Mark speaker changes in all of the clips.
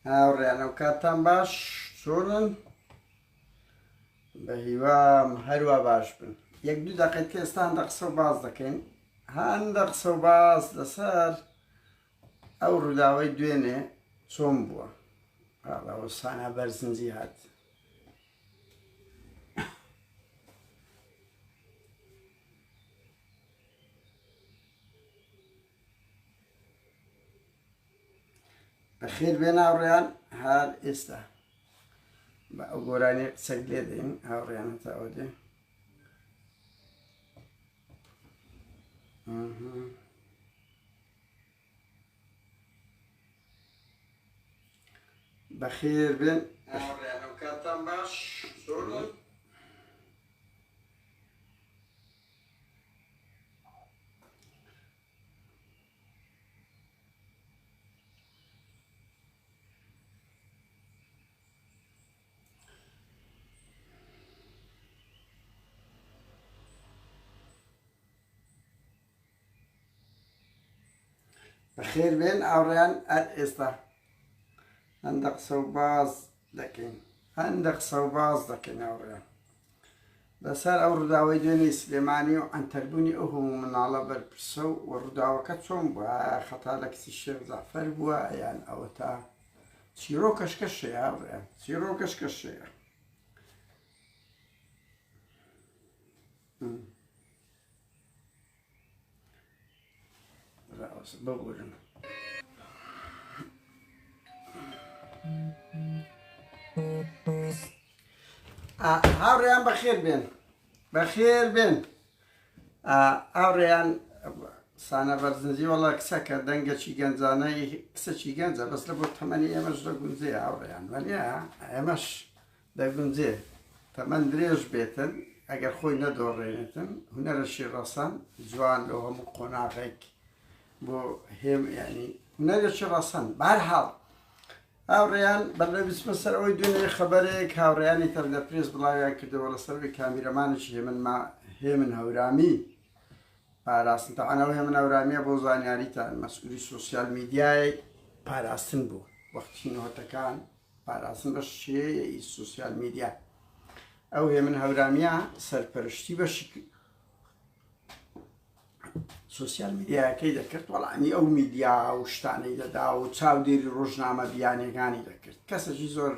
Speaker 1: هاوڕێیانە و کاتان باش چۆنن بە هیوام هەروە باش بن. یەک دوو دەقەیت کە ئێستا هەندە قسە و باز دەکەین، هەندە قسە و باز لەسەر ئەو ڕووداوەی دوێنێ چۆن بووە. سانە بەرزنجی هات. بەخێر بێن هاوڕێیان هەر ئێستا بە ئەو گۆرانی قسەک لێ دەین هاوڕێیان تا ئەو دێ بەخێر بێن هاوڕێیان و کاتان باش چۆنن بەخێر بێن ئاوڕێیان هەر ئێستا هەندە قسە و باز دەکەین ئاوڕێیان لەسەر ئەو ڕووداوەی دوێنێی سلێمانی و ئەنتەربوونی ئەو هەموو مناڵە بەرپرسە و ڕووداوەکە چۆن بووە؟ خەتا لە کچی شێخ زەعفەر بووە یان ئەوە تا چیرۆ کەشکەشەیە هاوڕێیان چیرۆ کەشکەشەیە. ببورن هاوڕێیان بەخێر بێن ئاوڕێیان سانە بەرزنجی وەڵا کسەکە دەنگەکی گەنجانەی کسەکی گەنجە بەس لە بۆ تەمەنی ئێمەش دەگونجێ هاوڕێیان وەنیە ئێمەش دەگونجێ تەمەەن درێژ بێتن ئەگەر خۆی نەدۆڕێنێتن هونەرەشی ڕەسەن جوان لەو هەموو قۆناغێک بۆ هێم ینی هونەرێکی ڕەسەن بەرحاڵ هاوڕێیان بەرلەبیستمە سەر ئەوەی دوێنێ خەبەرێک هاوڕێیانی تەر لە پرێس بڵاویان کردەوە لەسەروی کامیرەمانێکی هێمن هەورامی پاراستن تاوانەوە هێمن هەورامیە بۆ زانیاریتان مەسئولی سوسیال میدیای پاراستن بوو وەختی نۆتەکان پاراستن بە شێعی سوسیال میدیا ئەو هێمن هەورامیە سەرپەرشتی بەشی سوسیال میدیاکەی دەکرد وەڵامی ئەو میدیا و شتانەی دەدا و چاودێری ڕۆژنامە بیانیەکانی دەکرد کەسێکی زۆر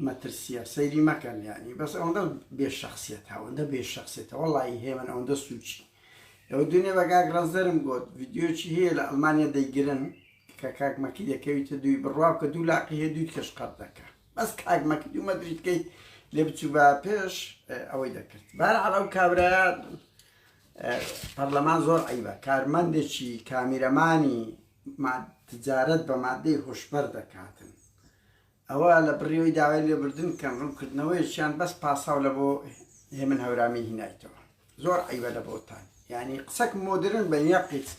Speaker 1: مەترسیە سەیری مەکەن ینی بەس ئەوەندە بێشەخسیەت ئەوەندە بێشەخسێتە وەڵی هێمن ئەوەندە سوچی ئەوە دوێنێ بەگاک ڕەزدەرم گوت ڤیدیۆکی هەیە لە ئەڵمانیا دەیگرن کە کاکمەکی دەکەویتە دوی بڕواو کە دوو لاقی هەیە دوی کەشقەت دەکە بەس کاکمەکی دوو مەدریتکەی لێ بچوو بە پێش ئەوەی دەکرد بەرحاڵ ئەو کابرایە پەرلەمان زۆر عیبە کارمەندێکی کامیرەمانی تجارەت بە مادەی هۆشبەر دەکاتن ئەوە لە بڕیەوەی داوای لێبردن کەم ڕوونکردنەوەیشیان بەس پاساو لە بۆ هێمن هەورامی هینایتەوە زۆر عیبە لە بۆتان ینی قسەک مۆدرن بە یەقیت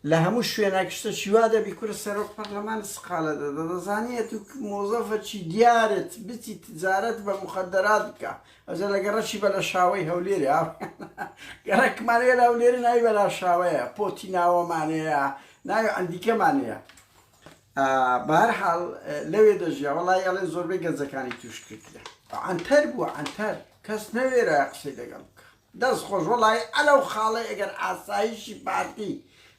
Speaker 1: لە هەموو شوێناکشتە چیوا دەبی کورە سەرۆک پەرلەمان سقالە دەدەزانێت و مۆزەفەکی دیارت بچی تجارەت بە مخەدەرات بکە ئەجە لە گەڕەکی بە لە شاوەی هەولێرە گەڕەکمانەیە لە هەولێرە ناوی بە لە شاوەیە پۆتی ناوەمانەیە ناوی ئەندیکەمانەیە بەهەرحاڵ لەوێ دەژیا وەڵای ئەڵێن زۆربەی گەنجەکانی توش کردە ئەنتەر بووە ئەنتەر کەس نەوێرە قسەی لەگەڵ بکە دەست خۆش وەڵی ئەلەو خاڵی ئەگەر ئاسایشی پارتی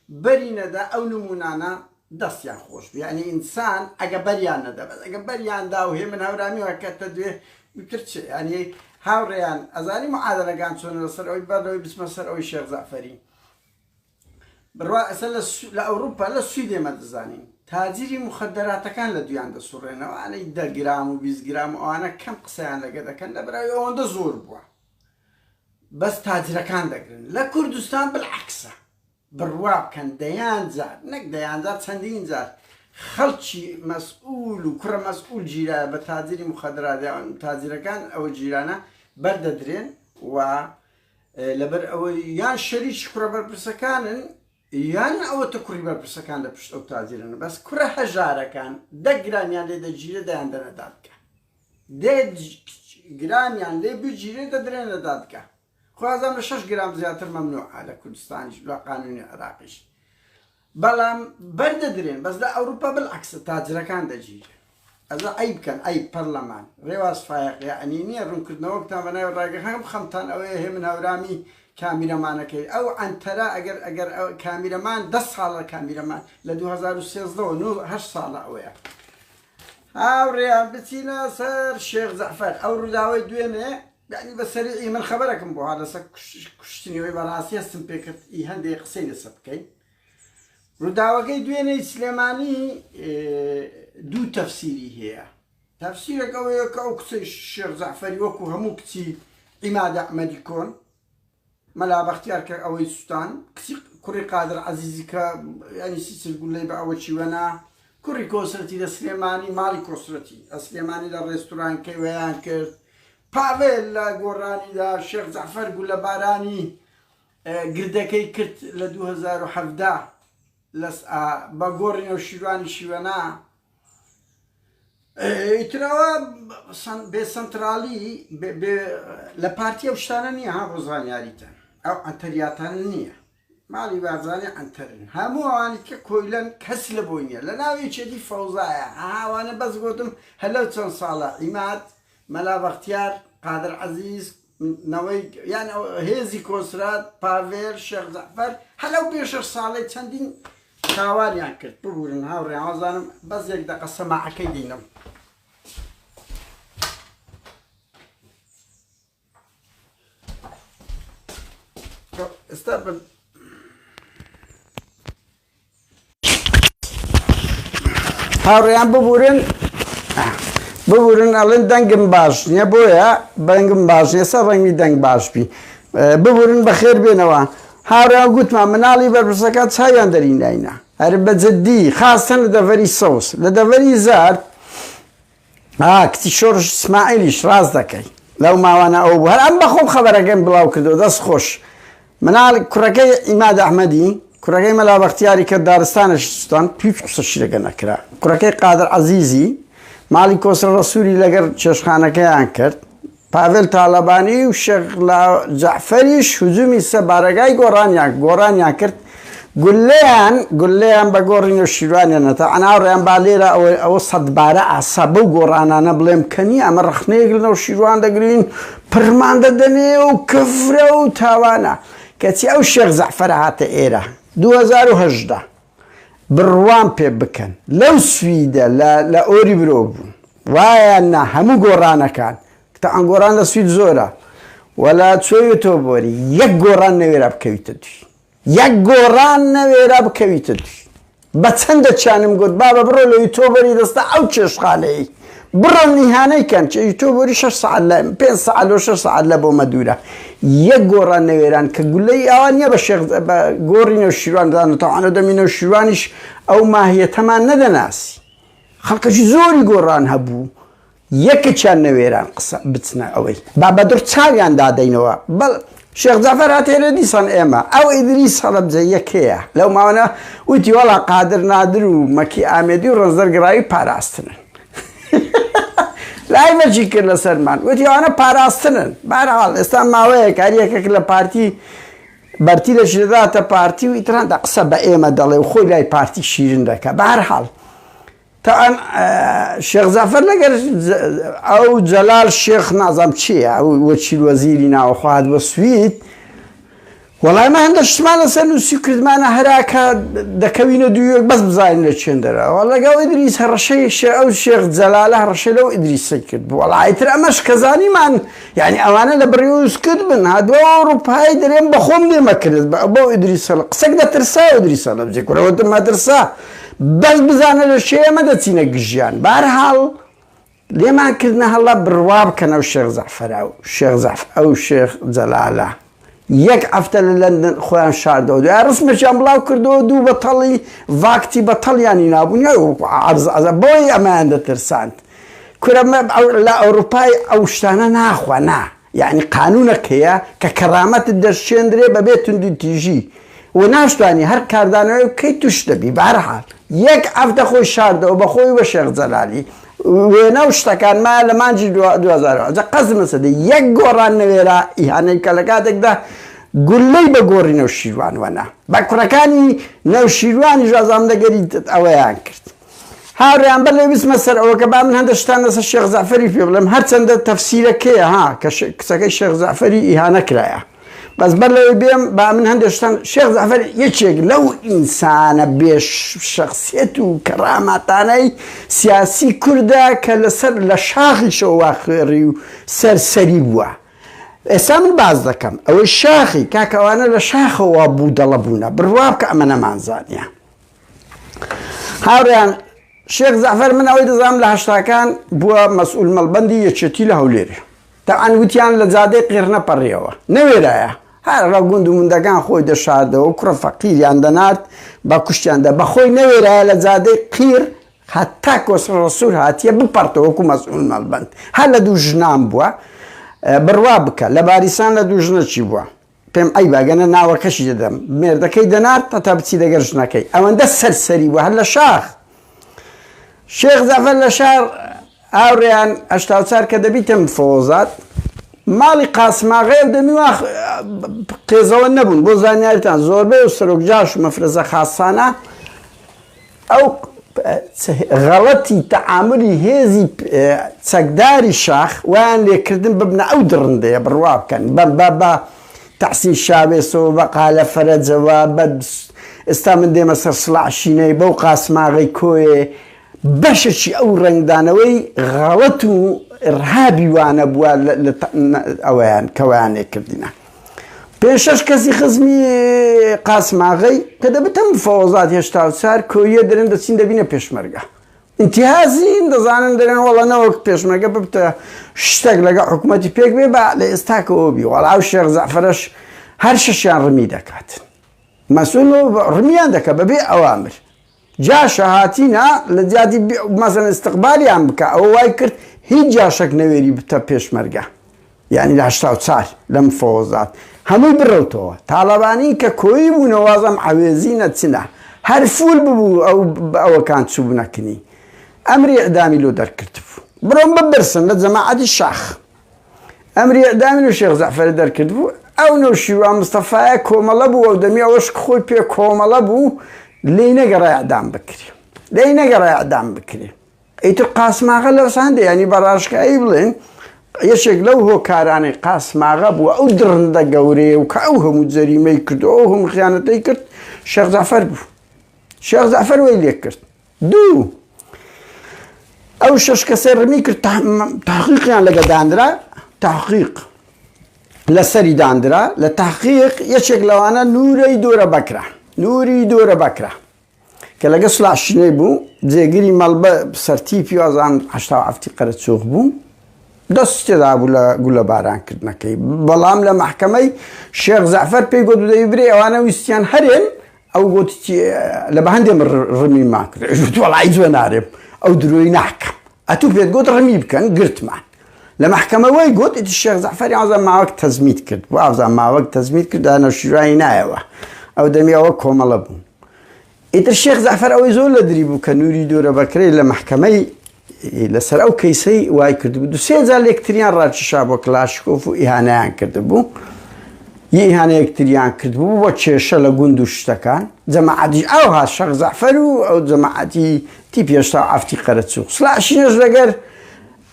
Speaker 1: بەری نەدا ئەو نمونانە دەستیان خۆش بوو یعنی ئینسان ئەگە بەریان نەدا بەس ئەگە بەریاندا و هێمن هەورامیەوە کەتە دوێ بکرد چ ینی هاوڕێیان ئەزانی معادلەکان چۆن لەسەر ئەوی بەردەوەی بچمە سەر ئەوی شێخ زەعفەری بڕوا ئەسە لە ئەوروپا لە سویدێ مە دەزانین تاجیری مخەدەراتەکان لە دویان دەسوڕێنەوە ئەنەی 10 گرام و 20 گرام و ئەوانە کەم قسەیان لەگە دەکەن لە بەراوی ئەوەندە زۆر بووە بەس تاجرەکان دەگرن لە کوردستان بالعکسە بڕوا بکەن دەیان جار نەک دەیان جار چەندین جار خەڵکی مەسئول و کوڕە مەسئول گیرە بە تاجری مخەدەرات تاجرەکان ئەوە گیرانە بەردەدرێن و لەبەر ئەوەی یان شەریکی کوڕە بەرپرسەکانن یان ئەوەتە کوڕی بەرپرسەکان لە پشت ئەو تاجرن بەس کوڕە هەژارەکان 10 گرامیان لێ دەگیرە دەیان دەنەدادکە 10 گرامیان لێ بگیرێ دەدرێنە دادکە خوازم لە 6 گرام زیاتر مەمنوعە لە کوردستانیش لە قانونی عێراقیش بەڵام بەردەدرێن بەس لە ئەوروپا بالعکسە تاجرەکان دەگیرێن ئەزا ئەی بکەن ئەی پەرلەمان ڕێواز فایقیعنی نییە ڕوونکردنەوەکتان بە ناو ڕاگەخان خەمتان ئەوەیە هێ من هەورامی کامیرەمانەکەی ئەو ئەنتەرا ئەگەر کامیرەمان 10 ساڵە کامیرەمان لە 2013 8 ساڵە ئەوەیە هاوڕێیان بچینە سەر شێخ زەعفەر ئەو ڕووداوای دوێنێ یعنی بەسەریعی من خەبەرەکەم بۆ ها لەسەر کوشتنیەوەی بەڕاستی هەستم پێکرد ئی هەندێک قسەی لەسەر بکەین ڕووداوەکەی دوێنەی سلێمانی دوو تەفسیری هەیە تەفسیرێک ئەوەیە کە ئەو کچەی شێخ زەعفەری وەکو هەموو کچی عیماد ئەحمەدی کۆن مەلا بەختیار کە ئەوەی سوستان کچی کوڕی قادر عەزیزی کە ینی سیسل گولەی بە ئەوە چیوەنا کوڕی کۆسرەتی لە سلێمانی ماڵی کۆسرەتی ئە سلێمانی لە ڕێستورانکەی وەیان کرد پاڤێل لە گۆڕانیدا شێخ زەعفەر گولە بارانی گردەکەی کرد لە 2017 بە گۆڕینەوە شیروانی شیوەنا ئیترەوە بێ سنترالی لە پارتی ئەو شتانە نییە ها بۆ زانیاریتە ئەو ئەنتەریاتانە نییە ماڵی بارزانێ ئەنتەرن هەموو ئەوانی کە کۆیلەن کەس لە بۆی نییە لە ناوی چێتی فەوزایە ئاوانە بەس گۆتم هەلەو چەند ساڵە عیماد مەلا بەختیار قادر عەزیز نەوەی یان هێزی کۆسرات پاڤێل شێخ زەعفەر هەلەو پێ 6 ساڵەی چەندین تاوانیان کرد ببورن هاوڕێ ئازانم بەس یەک دەقە سەماعەکەی دینم ئێستا هاوڕێیان ببورن ئەڵێن دەنگم باش نییە بۆیە بەنگم باش نیە سەر ڕەنگی دەنگ باش بی ببورن بەخێر بێنەوە هاوڕێیان گوتمان مناڵی بەرپرسەکە چاویان دەریناینا هەر بەجددی خاستن لە دەڤەری سەوس لە دەڤەری زارد کچی شۆڕش ئیسماعیلیش ڕاست دەکەی لەو ماوانە ئەو بوو هەر ئەم بەخۆم خەبەرەکەم بڵاو کردو دەست خۆش مناڵ کوڕەکەی عیماد ئەحمەدی کوڕەکەی مەلا بەختیاری کە دارستانە سوستان پیش قسەشی لەگە نەکرا کوڕەکەی قادر عەزیزی ماڵی کۆسرە ڕەسووری لەگەر چێشخانەکەیان کرد پاڤێل تاڵەبانی و شێخ زەعفەریش هجومی سەبارەگای گۆڕانیان کرد گولەیان بە گۆڕینەوە شیروانیانە تا ئەناوڕێیان با لێرە ئەوە سەدبارە ئاسا بەو گۆڕانانە بڵێم کەنی ئەمە ڕخنەیەک لەنەو شیروان دەگرین پڕمان دەدەنێ و کەفرە و تاوانە کەچی ئەو شێخ زەعفەرە هاتە ئێرە 2018 بڕوان پێ بکەن لەو سویدە لە ئۆری برۆ بوون وایان نا هەموو گۆڕانەکان کە ئەم گۆڕان لە سوید زۆرە وەلا چۆیتەوە بۆری یەک گۆڕان نەوێرا بکەویتە دوی یەک گۆڕان نەوێرا بکەویتە دوی بە چەندە چانم گوت بابە بڕۆ لە یوتۆبەری دەستا ئەو چێشخانەی بڕۆ نیهانەی کەن چ یوتۆبەری 6 ساعت لە 5 ساعت و 6 ساعت لە بۆ مەدورە یەک گۆڕان نەوێران کە گولەی ئەوان نییە بە گۆڕینەوە شیروان دەدان تەوانە دەمینەوە شیروانیش ئەو ماهیەتەمان نەدەناسی خەڵکەشی زۆری گۆڕان هەبوو یەکێکیان نەوێران قسە بچنە ئەوەی با بەدڕ چاویان دادەینەوە بەڵ شێخ زەعفەر هاتێرە دیسان ئێمە ئەو ئیدریس هەڵەبجە یەکەیە لەو ماوانە وتی وەڵا قادر نادر و مەکی ئامێدی و ڕەنزەرگڕایی پاراستنن لای مەرجی کرد لەسەرمان وتی ئەوانە پاراستنن بەهەرحاڵ ئێستا ماوەیە کاریەکێک لە پارتی بەرتی لە ژێداتە پارتی و ئیتراندا قسە بە ئێمە دەڵێ و خۆی لای پارتی شیرین دەکە بەهەرحاڵ تاان شێخ زەعفەر لەگەر ئەو جەلال شێخ نازام چییە وەچیل وەزیری ناوەخوات وە سوید وەڵای مە هەندە شتمان لەسەر نووسی کردمانە هەراکە دەکەوینە دوویەک بەس بزانین لە چێن دەرەوە لەگەڵ ئیدریس هەڕەشەی ئەو شێخ جەلالە هەڕەشەی لەو ئیدریسە کرد بوو وەڵایتر ئەمەش کەزانیمان یعنی ئەوانە لە بڕیوز کرد بن هاتووە ئەوروپای دەرێن بەخۆم دێمە کرد بۆ ئیدریسە قسەک دەترسا ئیدریسە لە بجێ کوڕەوەتم مەترسا بەس بزانە لە شێ ئەمە دەچینە گژیان بەهەرحاڵ لێمان کردنە هەڵا بڕوا بکەن ئەو شێخ زەعفەرە و ئەو شێخ جەلالە یەک هەفتە لە لەندەن خۆیان شاردەوە دوای ڕسمێکیان بڵاو کردەوە دوو بەتەڵی ڤاکتی بەتەڵیانی نابوون بۆی ئەمەیان دەترساند کورەمە لە ئەوروپای ئەو شتانە ناخوا نا یعنی قانونەک هەیە کە کەرامەتت دەرچێندرێ بەبێ توندی تیژی و ناشتوانی هەر کاردانەوەی بکەیت توش دەبی بەهەرحاڵ یەک هەفتە خۆی شاردەوە بەخۆی بە شێخ جەلالی وێنە و شتەکانمان لە مانجی 2000 قەزمە سەدە یەک گۆڕان نەوێرا ئیهانەی کە لە کاتێکدا گولەی بە گۆڕی نەوشیروان وەنا بە کوڕەکانی نەوشیروانی ژازام دەگەری ئەوەیان کرد هاوڕێیان بەر لێ ویستمە سەر ئەوە کە با من هەندە شتان لەسەر شێخ زەعفەری پێ بڵێم هەرچەندە تەفسیرەکەیە ها کە کچەکەی شێخ زەعفەری ئیهانە کرایە بەس بەر لەوەی بێم با من هەندە شتان شێخ زەعفەر یەکێک لەو ئینسانە بێ شەخسیەت و کەرامەتانەی سیاسی کوردە کە لەسەر لە شاخیشەوە وا خوێڕی و سەرسەری بووە ئێستا من باز دەکەم ئەوەی شاخی کاکەوانە لە شاخەوە بوو دەڵە بوونە بڕوا بکە ئەمە نەمانزانیە هاوڕێیان شێخ زەعفەر من ئەوەی دەزانم لە هەشتاکان بووە مەسئول مەڵبەندی یەکێتی لە هەولێرە تەعان وتیان لە جادەی قیر نەپەڕیەوە نەوێرایە هەر ڕەگوند و مندەکان خۆی دەشاردەوە کوڕە فەقیریان دەنارد بە کوشتیاندا بەخۆی نەوێرایە لە جادەی قیر هەتا کۆسڕ ڕەسوول هاتیە بپەڕتەوە وەکو مەسئول مەڵبەند هەر لە دوو ژنان بووە بڕوا بکە لە باریسان لە دوو ژنەچی بووە پێم ئەی باگەنە ناوەکەشی دەدەم مێردەکەی دەنارد تا بچی دەگەر ژنەکەی ئەوەندە سەرسەری بووە هەر لە شاخ شێخ زەعفەر لە شار ئاوڕێیان 84 کە دەبیتە مفۆزات ماڵی قاسماغەیە دەمیوا قێزەوە نەبوون بۆ زانیاریتان زۆربەی و سەرۆکجاش و مەفرەزە خاسانە ئەو غەڵەتی تەعاملی هێزی چەکداری شاخ ویان لێکردن ببنە ئەو درڕندەیە بڕوا بکەن بە تەحسین شابێسەوە بە قالە فەرەجەوە بە ئێستا من دێمە سەر سڵعشینەی بەو قاسماغەی کۆیێ بەشێکی ئەو ڕنگدانەوەی غەڵەت و ئڕهابی وانە بووە ئەوەیان کەوایان لێکردینە پێنج شەش کەسی خزمی قاسماغەی کە دەبێتە مفەوەزات هێشتا و چار کۆیە دەرێن دەچین دەبینە پێشمەرگە ئینتیهازین دەزانن دەرێن وەڵەنەوە پێشمەرگە ببتە شتێک لەگە حکوومەتی پێک بێ بە لە ئێستاکەەوە بی وەڵاو شێخ زەعفەرەش هەر شەشیان ڕمی دەکات مەسئول ڕمیان دەکە بەبێ ئەوامر جاشە هاتینا لە جیاتی مەسەڵەن ئستیقبالیان بکە ئەوە وای کرد هیچ جاشێک نەوێری بتە پێشمەرگە یعنی لە 84 لە مفەوەزات هەمووی بڕەوتەوە تاڵەبانی کە کۆیی بوونە وازەم عەوێزی نەچنە هەر فول ببوو ئەوەکان چوو بنەکنی ئەمری ئەعدامی لۆ دەرکرد بوو بڕۆن ببرسن لە جەماعەتی شاخ ئەمری ئەعدامی لە شێخ زەعفەر دەرکرد بوو ئەو نەوشیروان مستەفایە کۆمەڵە بوو ئەو دەمی ئەوەش خۆی پێ کۆمەڵە بوو لێی نەگەڕای ئەعدام بکرێ لێی نەگەڕای ئەعدام بکرێ ئیتر قاسماغە لەوساندە ینی بەڕاشکایی بڵێن یەکێک لەو هۆکارانەی قاسماغە بووە ئەو درڕندە گەورەیە و کە ئەو هەموو جەریمەی کرد و ئەو هەموو خیانەتەی کرد شێخ زەعفەر بوو شێخ زەعفەر وەی لێ کرد دوو ئەو شەش کەسێ ڕمی کرد تحقیقیان لەگە دانرا تحقیق لەسەری دانرا لە تحقیق یەکێک لەوانە نورەی دۆرە بەکرا نوری دۆرە بەکرا کە لەگە سڵاشینەی بوو جێگیری مەڵبە سەرتیپی وازان 87 قەرەچۆخ بوو دەست تێدا بوو لە گولە بارانکردنەکەی بەڵام لە محکەمەی شێخ زەعفەر پێی گوت دەیبرێ ئەوانە ویستیان هەرێن ئەو گوتی لە بە هەندێم ڕمی ماکرێ وەڵای جوێ نارێم ئەو درۆی ناکەم ئەتوو پێت گوت ڕمی بکەن گرتمان لە محکەمەوەی گوت ئیتر شێخ زەعفەری ئازان ماوەک تەزمیت کرد بۆ ئازان ماوەک تەزمیت کرد دا نەوشیروانی نایەوە ئەو دەمیەوە کۆمەڵە بوو ئیتر شێخ زەعفەر ئەوەی زۆر لە دری بوو کە نوری دۆرە بەکرەی لە محکەمەی لەسەر ئەو کەیسەی وای کردبوو دو سێ جار لە یەکتریان ڕاکێشا بۆ کلاشکۆف و ئیهانەیان کردبوو ئیهانە یەکتریان کردبوو بۆ کێشە لە گوند و شتەکان جەماعەتی ئەوها شێخ زەعفەر و ئەو جەماعەتی تیپی 87 قەرەچۆخ سڵاشینەش لەگەر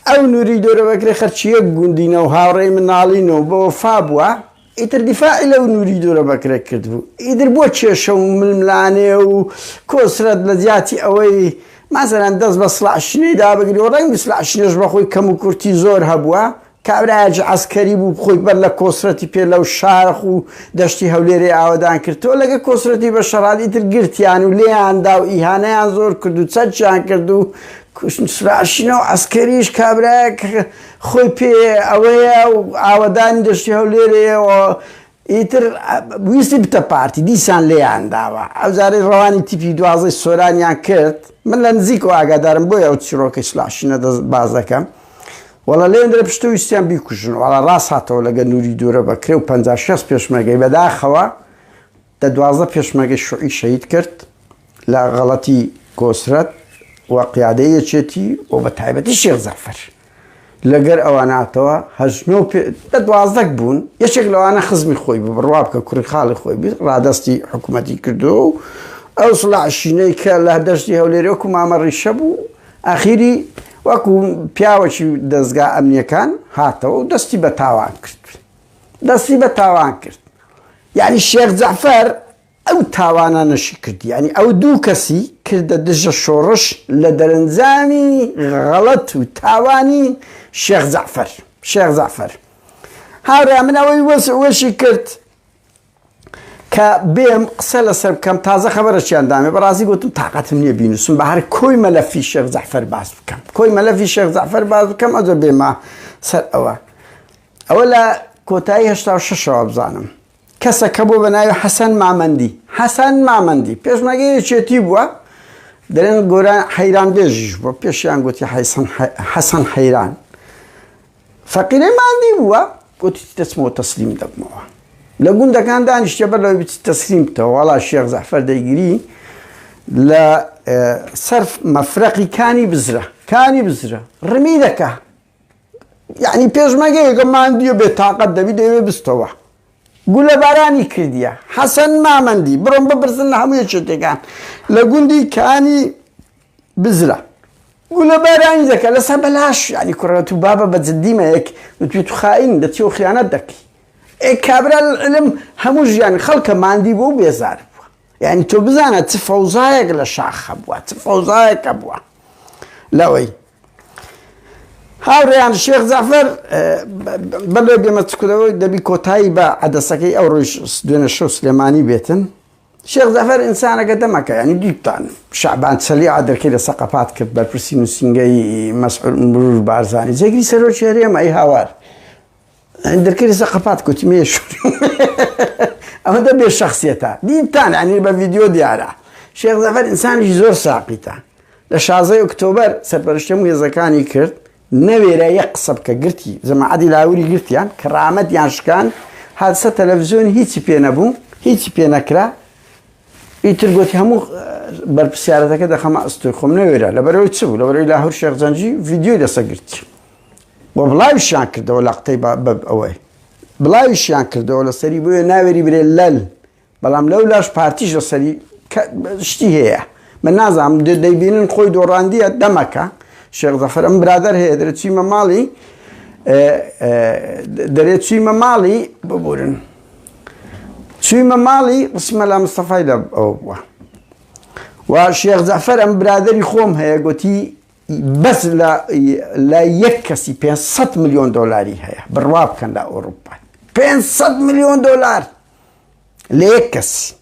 Speaker 1: ئەو نوری دۆرە بەکرێ خەرچیە گوندینە و هاوڕێی مناڵینەوە بۆ وەفا بووە ئیتر دیفاعی لەو نوری دۆرە بەکرێ کردبوو ئیتر بۆ کێشە و ململانێ و کۆسرەت لە جیاتی ئەوەی مەسەڵەن دەست بە سڵاشینەی دابگری و ڕەنگی سڵاشینەش بەخۆی کەم و کورتی زۆر هەبووە کابراایەکی عەسکەری بوو خۆی بەر لە کۆسرەتی پێ لەو شارخ و دەشتی هەولێرێ ئاوەدان کردەوە لەگە کۆسرەتی بە شەڕاتی تر گرتیان و لێیاندا و ئیهانەیان زۆر کرد و چەچیان کرد و سڵاشینە و عەسکەریش کابراایە خۆی پێ ئەوەیە و ئاوەدانی دەشتی هەولێرەیەوە ئیتر ویستی بتە پارتی دیسان لێیان داوە ئەو جارەی ڕەوانی تیپی دوازەی سۆرانیان کرد من لە نزیک و ئاگادارم بۆیە ئەو چیرۆکەی سڵاشینە باز دەکەم وەڵا لێن درە پشتە ویستیان بیکوژن وەڵا ڕاست هاتەوە لەگە نوری دۆرە بەکرێ و 56 پێشمەرگەی بەداخەوە دە 12 پێشمەرگەی شوعی شەهید کرد لە غەڵەتی کۆسرەت و قیادەی یەکێتی و بە تایبەتی شێخ زەعفەر لەگەر ئەواناتەوە هەژنۆ بە 12 بوون یەکێک لەوانە خزمی خۆی بوو بڕوا بکە کوڕی خاڵی خۆی بیت ڕادەستی حکوومەتی کردو و ئەو سڵعشینەی کە لە دەشتی هەولێرە وەکو مامەڕیشە بوو ئاخیری وەکو پیاوەکی دەستگا ئەمنیەکان هاتەوە و دەستی بە تاوان کرد یعنی شێخ جەعفەر ئەو تاوانە نەشی کردی یعنی ئەو دوو کەسی کردە دژە شۆڕش لە دەرەنجامی غەڵەت و تاوانی شێخ جەعفەر هاوڕێ من ئەوەی وەشی کرد کە بێم قسە لەسەر بکەم تازە خەبەرەچیان دامێ بەڕاستی گوتم تاقەتم نییە بینوسم بە هەر کۆی مەلەفی شێخ جەعفەر باس بکەم ئەجە بێمە سەر ئەوە لە کۆتایی 86ەوە بزانم کەسەکە بۆ بە ناوی حەسەن مامەندی پێشمەگەیەکێتی بووە دەرێن گۆران حەیران بێژیش بووە پێشیان گوتی حەسەن حەیران فەقیرەی ماندی بووە گوتی دەچمەوە تەسلیم دەبمەوە لە گوندەکان دانیشتە بەر لەوەی بچی تەسلیم بکەوە وەڵا شێخ جەعفەر دەیگیری لە سەر مەفرەقی کانی بزرە ڕمی دەکا یعنی پێشمەگەیەکە ماندیە بێتاقەت دەبی دەوێ بستەوە گولە بارانی کردیە حەسەن مامەندی بڕۆم بپرسن لە هەموو یەکێتەکان لە گوندی کانی بزرە گولە بارانی دەکە لەسەر بەلاش ینی کوڕەت و بابە بە جددیمەیەک وتوێت و خائین دەچی و خیانەت دەکەی کابرا علم هەموو ژیانی خەڵکە ماندی بۆ و بێزار بووە یعنی تۆ بزانە چ فەوزایەک لە شاخە بووە چ فەوزایەکە بووە لەوەی هاوڕێیان شێخ جەعفەر بەڵێ بێمە چکودەوەی دەبی کۆتایی بە عەدەسەکەی ئەو ڕۆژ دوێنە شەو سلێمانی بێتن شێخ جەعفەر ئینسانەکە دەمەکە ینی دیتان شعبان چەلی عادەکەی لە سەقەفات کرد بەرپرسی نووسینگەی مەسعود مرور بارزانی جێگری سەرۆکی هەرێمە ئەی هاوار دەرکەی سەقەفات کوتی مێشوور ئەمە دەبێ شەخسیەتە دیتان ینی بە ڤیدیۆ دیارە شێخ جەعفەر ئینسانێکی زۆر ساقیتە لە 16 ئۆکتۆبەر سەرپەرشتیە موێزەکانی کرد نەوێرە یەک قسە بکە گرتی زەماعەتی لاوری گرتیان کەرامەتیان شکان هاتسە تەلەڤیزیۆن هیچی پێ نەبوو هیچی پێ نەکرا ئیتر گوتی هەموو بەرپرسیارەتەکە دەخەمە ئەستۆی خۆم نەوێرە لەبەرەوەی چ بوو لەبەرەوەی لاهور شێخ جەنجی ڤیدیۆی لەسەر گرتی وە بڵاویشیان کردەوە لە قتەی ئەوەی بڵاویشیان کردەوە لەسەری بۆیە ناوێری برێ لەل بەڵام لەو لاش پارتیش لەسەری شتی هەیە من نازانم دەیبینن خۆی دۆڕاندیە دەمەکە شێخ جەعفەر ئەم برادەر هەیە دەرێت چوویمە ماڵی ببورن چوویمە ماڵی ڕسمە لا مستەفای لە ئەوە بووە و شێخ جەعفەر ئەم برادەری خۆم هەیە گوتی بەس لە یەک کەسی 500 ملیۆن دۆلاری هەیە بڕوا بکەن لە ئەوروپا 500 ملیۆن دۆلار لە یەک کەسی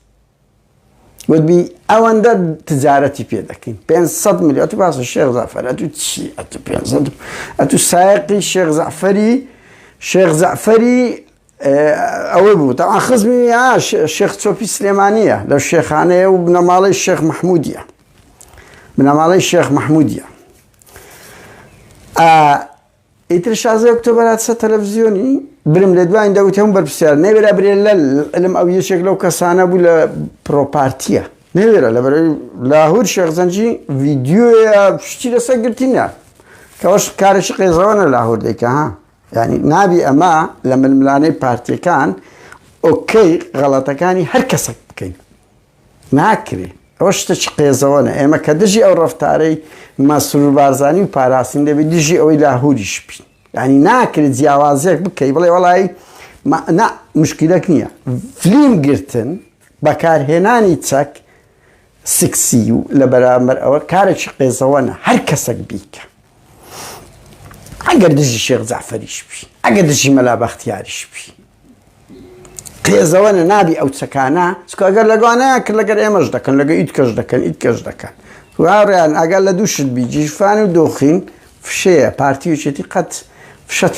Speaker 1: وتبی ئەوەندە تجارەتی پێ دەکەین 500 ملیۆن ئەتو باسە شێخ جەعفەر ئەتو چی ئەتو سایقی شێخ جەعفەری ئەوەی بوو تاوان خزمی شێخ چۆپی سلێمانیە لەو شێخانەیە و بنەماڵەی شێخ مەحموودیە ئیتر 16 ئۆکتۆبەر هاتسە تەلەڤیزیۆنی برم لە دوایین دەوتی هەموو بەرپرسیار نەوێرە برێ لەم ئەو یەکێک لەو کەسانە بوو لە پرۆپارتیە نەوێرە لەبەرەوەی لاهور شێخ جەنجی ڤیدیۆیە شتی لەسەر گرتینە کەەوەش کارێکی قێزەوەنە لاهور دەیکە ها ینی نابی ئەمە لە ململانەی پارتیەکان ئۆکەی غەڵەتەکانی هەر کەسێک بکەین ناکرێ ئەوە شتێکی قێزەوەنە ئێمە کە دژی ئەو ڕەفتارەی مەسرور بارزانی و پاراستین دەبێت دژی ئەوەی لاهوریش بین ینی ناکرێت جیاوازیەک بکەی بڵێ وەڵی مشکلەک نییە فلیم گرتن بەکارهێنانی چەک سکسی و لە بەرامبەر ئەوە کارێکی قێزەوەنە هەر کەسێک بیکە ئەگەر دژی شێخ جەعفەریش بی ئەگەر دژی مەلا بەختیاریش بی قێزەوەنە نابی ئەو چەکانە چکە ئەگەر لەگوانەیە کرد لەگەر ئێمەش دەکەن لەگە ئیت کەش دەکەن هاوڕێیان ئەگەر لە دووشت بی جیرفان و دۆخین فشەیە پارتیوچێتی قەت فشەت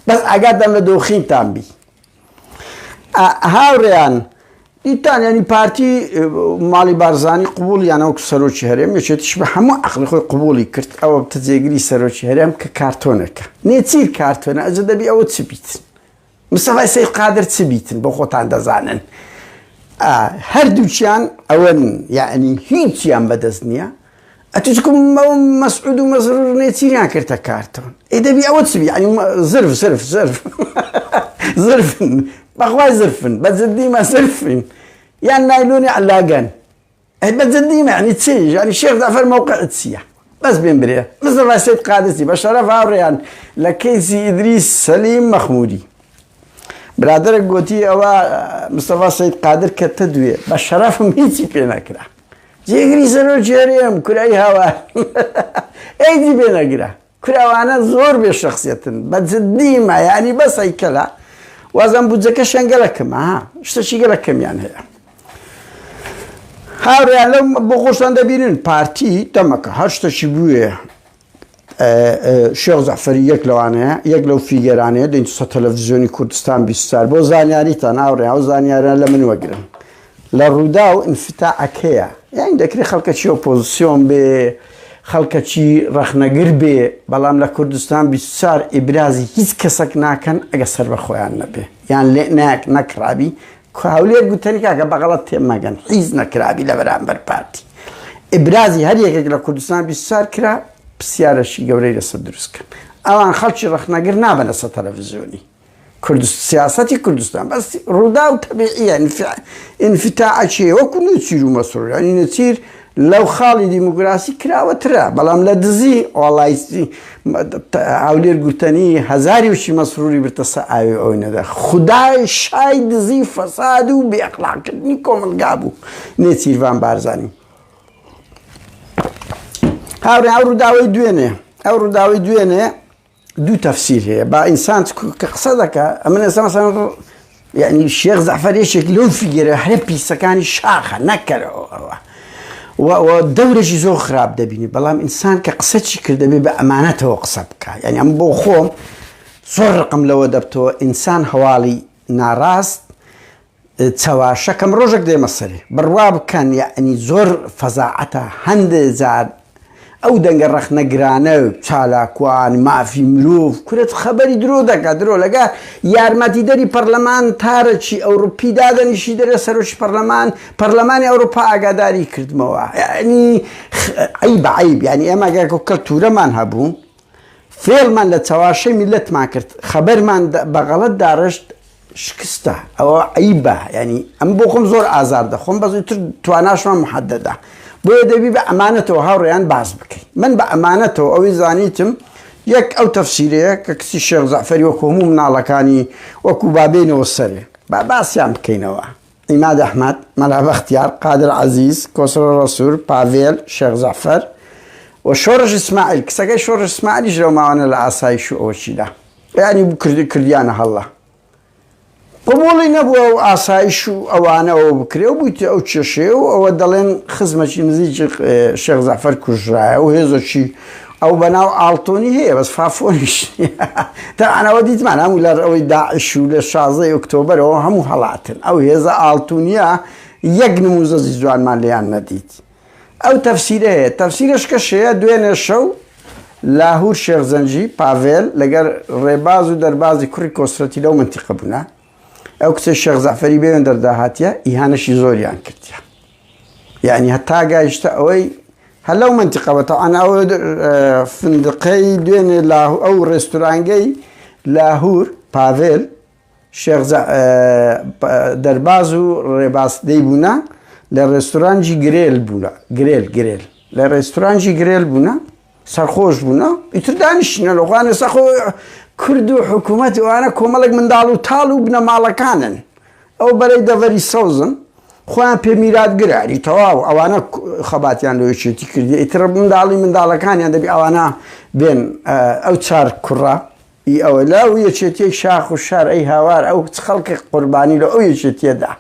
Speaker 1: بەس ئەگەردەم لە دۆخینتان بی هاوڕێیان دیتان ینی پارتی ماڵی بارزانی قبوڵیان ئەو سەرۆکی هەرێم یەکێتیش بە هەموو عەقڵی خۆی قبوڵی کرد ئەوە بتە جێگیری سەرۆکی هەرێم کە کارتۆنەکە نێچیر کارتۆنە ئەجە دەبی ئەوە چ بیتن مستەفای سەید قادر چ بیتن بۆ خۆتان دەزانن هەردووچیان ئەوەن یعنی هیچیان بەدەست نییە ئەتوچکم مەسعود و مەسرور نێچیریان کردە کارتەوە ئێدەبی ئەوە چبی ینی زرف زرفن بەخوای زرفن بەجددیمە زرفن یان نایلۆنی علاگەن بەجددیمە ینی چی ینی شێخ زەعفەر مەوقعت چییە بەس بێن برێ مستەفا سەید قادسی بە شەرەف هاوڕێیان لە کەیسی ئیدریس سەلیم مەخمودی برادرێک گوتی ئەوە مستەفا سەید قادر کەتە دوێ بە شەرەفم هیچی پێ نەکرا جێگری سەرۆ جێرێم کورای هاوار ئەیدی پێ نەگرا کوراوانە زۆر بێ شەخسیەتن بەجددیمە ینی بەس ئەیکەلا وازان بودجەکە شەنگەلەکەمە شتێکی گەلەکەمیان هەیە هاوڕێیان لەو بۆ خۆشتان دەبینن پارتی دەمەکە هەر شتێکی بووێ شێخ زەعفەری یەک لەوانەیە یەک لەو فیگەرانەیە دەینسە تەلەڤیزیۆنی کوردستان بیستار بۆ زانیاریتان هاوڕێ ئەو زانیاریان لە من وەگرن لە ڕوودا و ئینفتاعەکەیە یانی دەکرێت خەڵکەچی ئۆپۆزیسیۆن بێ خەڵکەچی ڕەخنەگر بێ بەڵام لە کوردستان بیستار ئیبرازی هیچ کەسێک ناکەن ئەگە سەر بە خۆیان نەبێ یان لێ نەکرابی هەولێر گوتنی کاکە بەغەڵەت تێمەگەن هیچ نەکرابی لە بەرامبەر پارتی ئیبرازی هەر یەکێک لە کوردستان بیستار کرا پرسیارەشی گەورەی لەسەر دروستکەن ئەوان خەڵکی ڕەخنەگر نابەنە سەر تەلەڤیزیۆنی سیاسەتی کوردستان بەس ڕوودا و تەبیعیە ئینفتاعەکێ وەکو نەچیر و مەسرور ینی نەچیر لەو خاڵی دیموکراسی کراوەترە بەڵام لە دزی ئۆڵایستی هەولێر گوتنی هەزاری وشی مەسروری برتەسە ئاوێ ئەوی نەدا خودای شای دزی فەساد و بێئەخلاقکردنی کۆمەلگا بوو نێچیروان بارزانی هاوڕێ ئەو ڕووداوی دوێنێ دوو تەفسیر هەیە با ئینسان کە قسە دەکە ئەمن ئێستا مەسەڵەن یعنی شێخ زەعفەر یەکێک لەو فیگەرە هەرە پیسەکانی شاخە نەکەرەوە و دەورێکی زۆر خراپ دەبینی بەڵام ئینسان کە قسەچی کردەبێ بە ئەمانەتەوە قسە بکە یعنی ئەم بۆ خۆم زۆر ڕقم لەوە دەبتەوە ئینسان هەواڵی ناڕاست چاواشەکەم ڕۆژێک دێمە سەرێ بڕوا بکەن یعنی زۆر فەزاعەتە هەندێک جار ئەو دەنگە ڕەخنەگرانە و چالاکوان مافی مرۆڤ کورت خەبەری درۆ دەکات درۆ لەگە یارمەتیدەری پەرلەمان تارەکی ئەوروپی دادەنیشی دەرە سەرۆکی پەرلەمانی ئەوروپا ئاگاداری کردمەوە یعنی عیب عیب یعنی ئێمە ئەگەر کەلتورەمان هەبوو فێڵمان لە چاواشەی میلەتمان کرد خەبەرمان بەغەڵەت داڕشت شکستە ئەوە عیبە یعنی ئەم بۆ خۆم زۆر ئازار دەخۆم بەزووتر تواناشمان محەددەدا بۆیە دەبی بە ئەمانەتەوە هاوڕێیان باز بکەین من بە ئەمانەتەوە ئەوەی زانیتم یەک ئەو تەفسیرەیە کە کچی شێخ زەعفەری وەکو هەموو مناڵەکانی وەکو بابێنەوە سەرێ با باسییان بکەینەوە ئیماد ئەحمەد مەلا بەختیار قادر عەزیز کۆسڕە ڕەسوور پاڤێل شێخ زەعفەر و شۆڕژ ئیسماعیل کچەکەی شۆڕژ ئیسماعیلیش لەو ماوانە لە ئاسایش و ئەوەچیدا ینی کردیانە هەڵە قبوڵی نەبووە و ئاسایش و ئەوانەوە بکرێ و بوویتە ئەو کێشێ و ئەوە دەڵێن خزمەکی نزیکی شێخ زەعفەر کوژرایە و هێزەکی ئەو بەناو ئاڵتۆنی هەیە بەس فافۆنیش تەعانەوە دیتمان هەموو لەر ئەوەی داعش و لە 16 ئۆکتۆبەرەوە هەموو هەڵاتن ئەو هێزە ئاڵتونیە یەک نموزەزی جوانمان لێیان نەدیت ئەو تەفسیرە هەیە تەفسیرش کەشەیە دوێنێ شەو لاهور شێخ زەنجی پاڤێل لەگەر ڕێباز و دەربازی کوڕی کۆسرەتی لەو منتیقە بوونە ئەو کچە شێخ زەعفەری بێوێن دەرداهاتیە ئیهانەشی زۆریان کردیە یعنی هەتا گایشتە ئەوەی هەر لەو منتیقەوە تەعان ئەو فندقەی دوێنێ ئەو ڕێستورانگەی لاهور پاڤێل شێخ دەرباز و ڕێباز دەیبوونە لە ڕێستورانجی گرێل بوونە گرێل لە ڕێستورانجی گرێل بوونە سەرخۆش بوونە ئیتر دانیشتنە لەخوانە سەخۆ کورد و حکوومەت وانە کۆمەڵێک منداڵ و تاڵ و بنەماڵەکانن ئەو بەرەی دەڤەری سەوزن خۆیان پێ میراتگراری تەواو ئەوانە خەباتیان لەوێچێتی کردی ئیتر منداڵەکانیان دەبی ئەوانە بێن ئەو چار کوڕە ئەوە لە ئەو یەکێتیەک شاخ و شار ئەی هاوار ئەو چ خەڵکی قوربانی لە ئەو یەکێتیەدا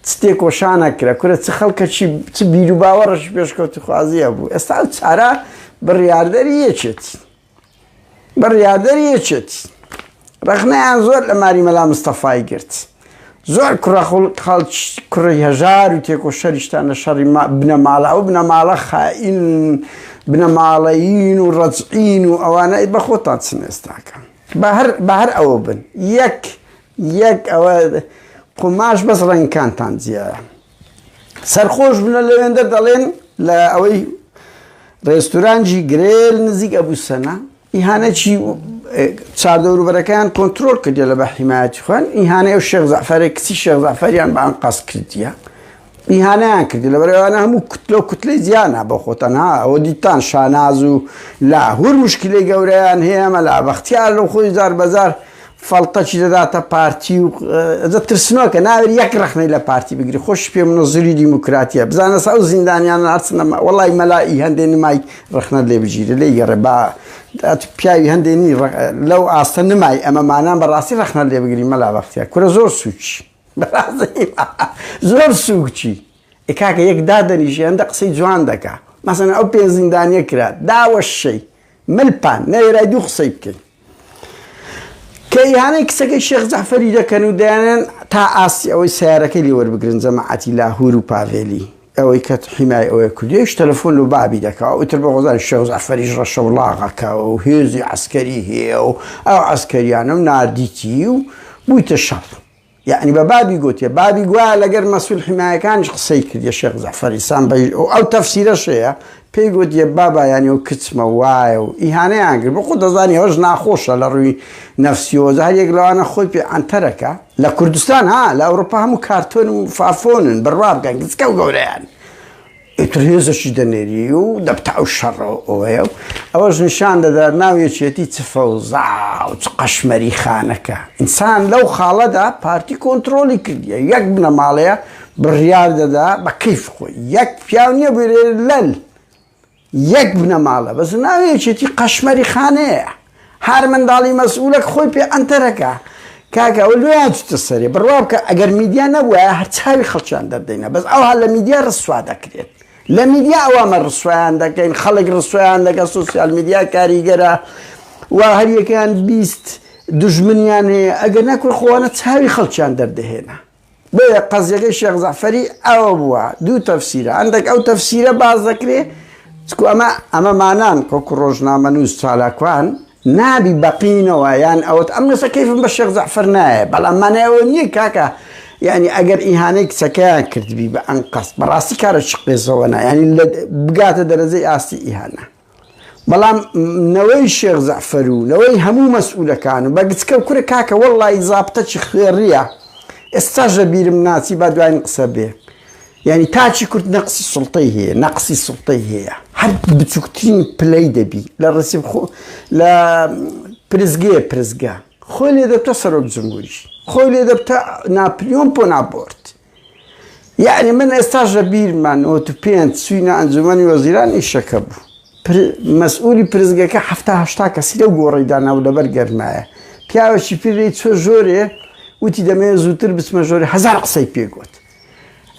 Speaker 1: چتێک وەشانەکرا کورە چ خەڵکەکی چ بیر و باوەڕش پێشکەوتی خوازیە بوو ئێستا ئەو چارە بڕیاردەری یەکێتی بڕیادەریەچێت ڕەخنەیان زۆر لە ماری مەلا مستەفای گرت زۆر کوڕی هەژار و تێکۆشەریشتان لە شەڕی بنەماڵە ئەو بنەماڵە خائین بنەماڵەیین و ڕەجعین و ئەوانە بە خۆتان چن ئێستاکە بە هەر ئەوە بن یەک ئەوە قوماش بەس ڕەنگکانتان جیایە سەرخۆش بنە لەوێندە دەڵێن لە ئەوەی ڕێستورانجی گرێل نزیک ئەبوو سەنا ئیهانەی چاردەوروبەرەکەیان کۆنتترۆل کردی لە بە حیمایەتی خوێن ئیهانەیە و شێخ زەعفەرێک کچی شێخ زەعفەریان بە ئەنقاس کردیە ئیهانەیان کردی لە بەرەوانە هەموو کتلە و کتلەی زیانە بۆ خۆتەنها ئەوە دیتان شاناز و لاهور مشکلەی گەورەیان هەیە مەلا بەختیار لەو خۆی زار بەزار فەڵتەچی دەداتە پارتی و ترسنۆکە ناوێت یەک ڕەخنەی لە پارتی بگری خۆش پێم نەزوری دیموکراتیە بزانە سا ئەو زیندانیان هەرچنەما وەڵی مەلای هەندێک نمای ڕەخنە لێ بگیرە لێ گەڕێ با پیاوی هەندێنی لەو ئاستە نمای ئەمەمانان بەڕاستی ڕەخنە لێ بگری مەلا بەختیار کورە زۆر سوچی زۆر سوکچی کاکە یەک دادەنیژی هەندە قسەی جوان دەکا مەسەن ئەو پێ زیندانیە کرا داوە شەی ملپان نەوێرای دوو قسەی بکەین کە ئیهانەی کچەکەی شێخ زەعفەری دەکەن و دەیانێن تا ئاسی ئەوەی سیارەکەی لێ وەربگرن جەماعەتی لاهور و پاڤێلی ئەوەی کە حیمای ئەوەیە کردیش تەلەفۆن و بابی دەکا ئەوتر بە غۆزان شێخ زەعفەریش ڕەشە وڵاغەکەوە و هێزی عەسکەری هەیە و ئەو عەسکەریانم ناردیتی و بوویتە شەڕ یعنی بە بابی گوتێ بابی گوایە لەگەر مەسئول حیمایەکانیش قسەی کردیە شێخ زەعفەری سان ئەو تەفسیرەش هەیە پێی گوتیە بابایانی و کچمە وایە و ئیهانەیان کرد بەخۆ دەزانی ئەوەش ناخۆشە لە ڕووی نەفسیۆزە هەر یەک لەوانە خۆی پێ ئەنتەرەکە لە کوردستان ها لە ئەوروپا هەموو کارتۆن و فافۆنن بڕوا بکەن گچکە و گەورەیان ئیتر هێزەشی دەنێری و دەبتا و شەڕەوەیە و ئەوەش نیشان دەدا ناوێچێتی چ فەوزا و چ قەشمەری خانەکە ئینسان لەو خاڵەدا پارتی کۆنتترۆلی کردیە یەک بنەماڵەیە بڕیار دەدا بە کەیف خۆی یەک پیاو نییە بێرێ لەل یەک بنەماڵە بەس ناوێچێتی قەشمەری خانەیە هەر منداڵی مەسئولەک خۆی پێ ئەنتەرەکە کاکە ئەوە لێیان چتە سەرێ بڕوا بکە ئەگەر میدیا نەبووە هەر چاوی خەڵکیان دەردەینە بەس ئەوها لە میدیا ڕسوا دەکرێت لە میدیا ئەوامە ڕسویان دەکەین خەڵک ڕسویان دەکە سوسیال میدیا کاریگەرە و هەر یەکیان بیست دوژمنیان هەیە ئەگەر نەکوێ خۆوانە چاوی خەڵکیان دەردەهێنا بۆیە قەزیەکەی شێخ زەعفەری ئەوە بووە دوو تەفسیرە هەندێک ئەو تەفسیرە باز دەکرێت ئەمە مانان کۆکو ڕۆژنامە نووس چالاکوان نابی بەقینەوە یان ئەوت ئەم نسە کەیفم بە شێخ زەعفەر نایە بەڵام مانایەوە نییە کاکە یعنی ئەگەر ئیهانەی کچەکەیان کردبی بە ئەنقەس بەڕاستی کارە چقێزەوە نا ینی بگاتە دەرەجەی ئاستی ئیهانە بەڵام نەوەی شێخ زەعفەر و نەوەی هەموو مەسئولەکان و بە گچکە و کورە کاکە وەڵڵی زابتەچی خوێڕیە ئێستاژە بیرم ناچی با دوایین قسە بێ یعنی تاچی کورد نەقسی سوڵتەی هەیە نەقسی سوڵتەی هەیە هەر بچووکترین پلەی دەبی لە ڕسیب لە پرزگە خۆی لێ دەبتە سەرۆک جمهوریش خۆی لێ دەبتە ناپلیۆن بۆ نابۆرد یعنی من ئێستاژە بیرمان ئۆتو پێنج سوینە ئەنجومەنی وەزیران ئیشەکە بوو مەسئولی پرزگەکە هەفتا کەسی لەو گۆڕیدانا و لەبەر گەرمایە پیاوەکی پیرەی چۆ ژۆرێ وتی دەمەوێت زووتر بچمە ژۆرێ هەزار قسەی پێگوت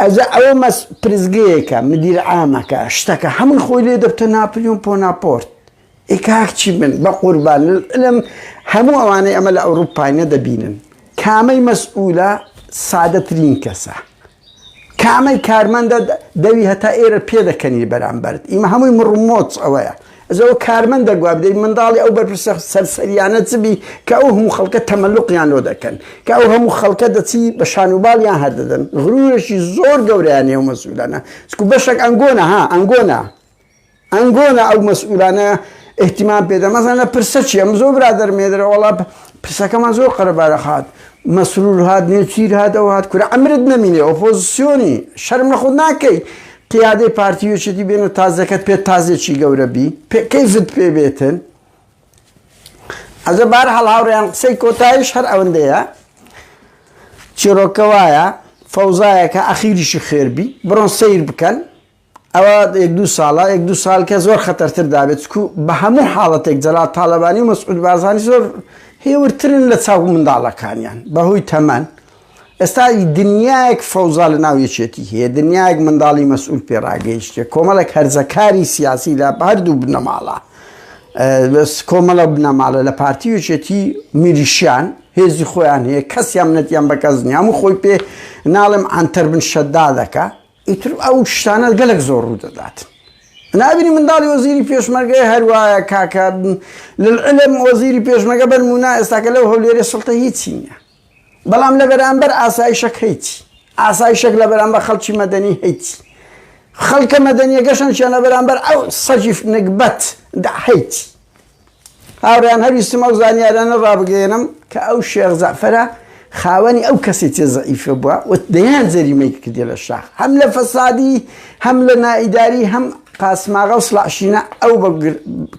Speaker 1: ئەوە پرزگەیەکە مدیر عامەکە شتەکە هەمووی خۆی لێ دەبتە ناپلیۆن بۆ ناپۆرت ئێکاکچی من بە قوربان لەم هەموو ئەوانەی ئەمە لە ئەوروپای نەدەبینن کامەی مەسئولە سادەترین کەسە کامەی کارمەندە دەوی هەتا ئێرە پێ دەکەنی بەرامبەرت ئیمە هەمووی مڕمۆچ ئەوەیە ئەزەوە کارمەندە گووا بدەیت منداڵی ئەو بەرپرسە سەرسەریانە چبی کە ئەو هەموو خەڵکە تەمەلوقیان لۆ دەکەن کە ئەو هەموو خەڵکە دەچی بە شانوباڵیان هەردەدەن غرورێکی زۆر گەورەیان هەیە و مەسئولانە چکو بەشێک ئەنگۆنە ئەو مەسئولانە احتیمام پێدە مەزانە پرسە چی ئەم زۆر برادەر مێدرە وەڵا پرسەکەمان زۆر قەرەبارە خات مەسرور هات نێچیر هات ئەو هات کورە ئەمرت نەمینێ ئۆپۆزیسیۆنی شەرم لە خۆت ناکەی قیادەی پارتیوێچێتی بێنە تازەکەت پێ تازێکی گەورە بی کەیفت پێ بێتن ئەزە بار هەڵهاوڕیان قسەی کۆتاییش هەر ئەوەندەیە چیرۆکە وایە فەوزایەکە ئەخیریشی خێربی بڕۆن سەیر بکەن ئەوە یەک دو ساڵ کە زۆر خەتەرتر دابێت چکو بە هەموو حاڵەتێک جەلات تاالبانی و مەسعود بارزانی زۆر هێورترن لە چاو منداڵەکانیان بەهۆی تەمەن ئێستا دنیایەک فەوزا لە ناو یەکێتی هەیە دنیایەک منداڵی مەسئول پێڕاگەیشتێ کۆمەڵێک هەرزەکاری سیاسی لە هەردوو بنەماڵە کۆمەڵە بنەماڵە لە پارتی یەکێتی میریشیان هێزی خۆیان هەیە کەسیان منەتیان بە کەس نییە هەموو خۆی پێ ناڵم ئەنتەر بن شەددا دەکە ئیتر ئەو شتانە گەلێک زۆر ڕوو دەدات نابینی منداڵی وەزیری پێشمەرگەی هەروایە کاکە لەعلم وەزیری پێشمەرگە بەرمونا ئێستاکە لەو هەولێرە سڵتە هیچی نییە بەڵام لە بەرامبەر ئاسایشەک هیچی ئاسایشەک لە بەرامبەر خەڵکی مەدەنی هیچی خەڵکە مەدەنیەکەشان چیانە بەرامبەر ئەو سەجی نەکبەت داحیت هاوڕیان هەویستم ئەو زانیارانە ڕابگەێنم کە ئەو شێخ زەعفەرە خاوەنی ئەو کەسی تێ زەعیفە بووە و دەیان جەریمەی کردێ لە شاخ هەم لە فەسادی هەم لە نائیداری هەم قاسماغە و سڵاشینە ئەو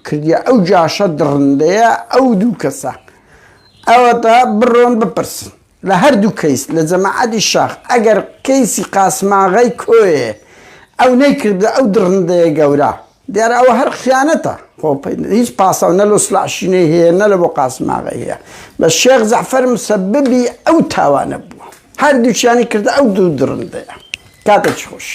Speaker 1: کردیە ئەو جاشە دڕندەیە ئەو دوو کەسە ئەوەتە بڕۆن بپرسن لە هەردوو کەیس لە جەماعەتی شاخ ئەگەر کەیسی قاسماغەی کۆیە ئەو نەیکردە ئەو دڕندەیە گەورە دیارە ئەوە هەر خیانەتە هیچ پاسەو نە لە سڵاشینەی هەیە نە لە بۆ قاسماغەی هەیە بە شێخ زەعفەر مسەببی ئەو تاوانە بووە هەردووچیانی کردە ئەو دوو دڕندەیە کاتێکی خۆش